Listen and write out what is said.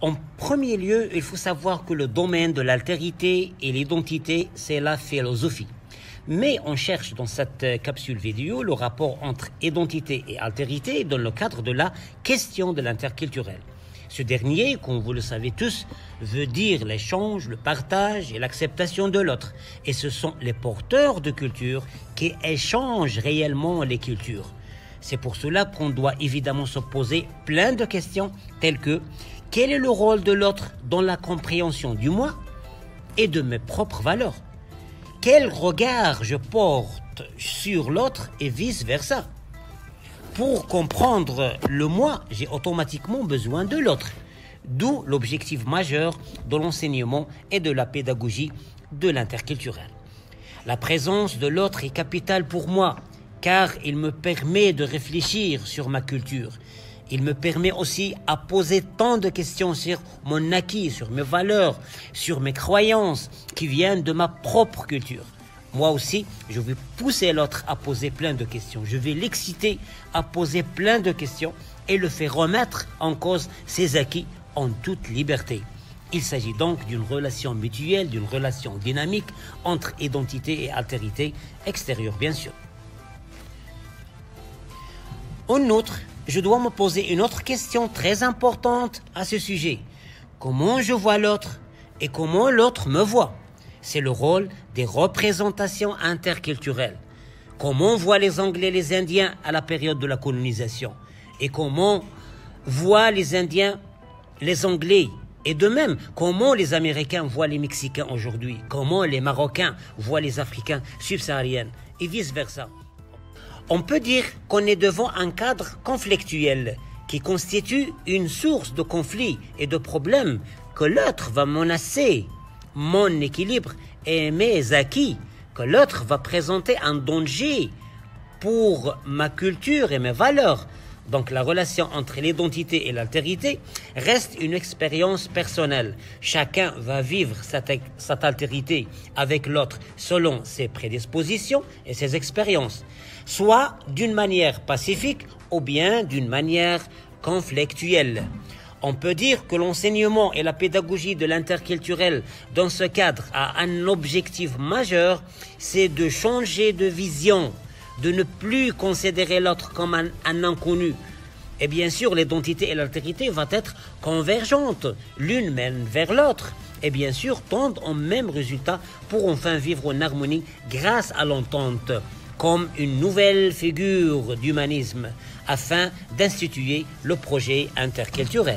En premier lieu, il faut savoir que le domaine de l'altérité et l'identité, c'est la philosophie. Mais on cherche dans cette capsule vidéo le rapport entre identité et altérité dans le cadre de la question de l'interculturel. Ce dernier, comme vous le savez tous, veut dire l'échange, le partage et l'acceptation de l'autre. Et ce sont les porteurs de culture qui échangent réellement les cultures. C'est pour cela qu'on doit évidemment se poser plein de questions telles que quel est le rôle de l'autre dans la compréhension du moi et de mes propres valeurs? Quel regard je porte sur l'autre et vice-versa? Pour comprendre le moi, j'ai automatiquement besoin de l'autre. D'où l'objectif majeur de l'enseignement et de la pédagogie de l'interculturel. La présence de l'autre est capitale pour moi, car il me permet de réfléchir sur ma culture. Il me permet aussi à poser tant de questions sur mon acquis, sur mes valeurs, sur mes croyances qui viennent de ma propre culture. Moi aussi, je vais pousser l'autre à poser plein de questions. Je vais l'exciter à poser plein de questions et le faire remettre en cause ses acquis en toute liberté. Il s'agit donc d'une relation mutuelle, d'une relation dynamique entre identité et altérité extérieure, bien sûr. En outre, je dois me poser une autre question très importante à ce sujet. Comment je vois l'autre et comment l'autre me voit? C'est le rôle des représentations interculturelles. Comment voient les Anglais les Indiens à la période de la colonisation? Et comment voient les Indiens les Anglais? Et de même, comment les Américains voient les Mexicains aujourd'hui? Comment les Marocains voient les Africains subsahariens? Et vice-versa. On peut dire qu'on est devant un cadre conflictuel qui constitue une source de conflits et de problèmes que l'autre va menacer mon équilibre et mes acquis, que l'autre va présenter un danger pour ma culture et mes valeurs. Donc la relation entre l'identité et l'altérité reste une expérience personnelle. Chacun va vivre cette altérité avec l'autre selon ses prédispositions et ses expériences, soit d'une manière pacifique ou bien d'une manière conflictuelle. On peut dire que l'enseignement et la pédagogie de l'interculturel dans ce cadre a un objectif majeur, c'est de changer de vision, de ne plus considérer l'autre comme un inconnu. Et bien sûr, l'identité et l'altérité vont être convergentes, l'une mène vers l'autre. Et bien sûr, tendent au même résultat pour enfin vivre en harmonie grâce à l'entente, comme une nouvelle figure d'humanisme, afin d'instituer le projet interculturel.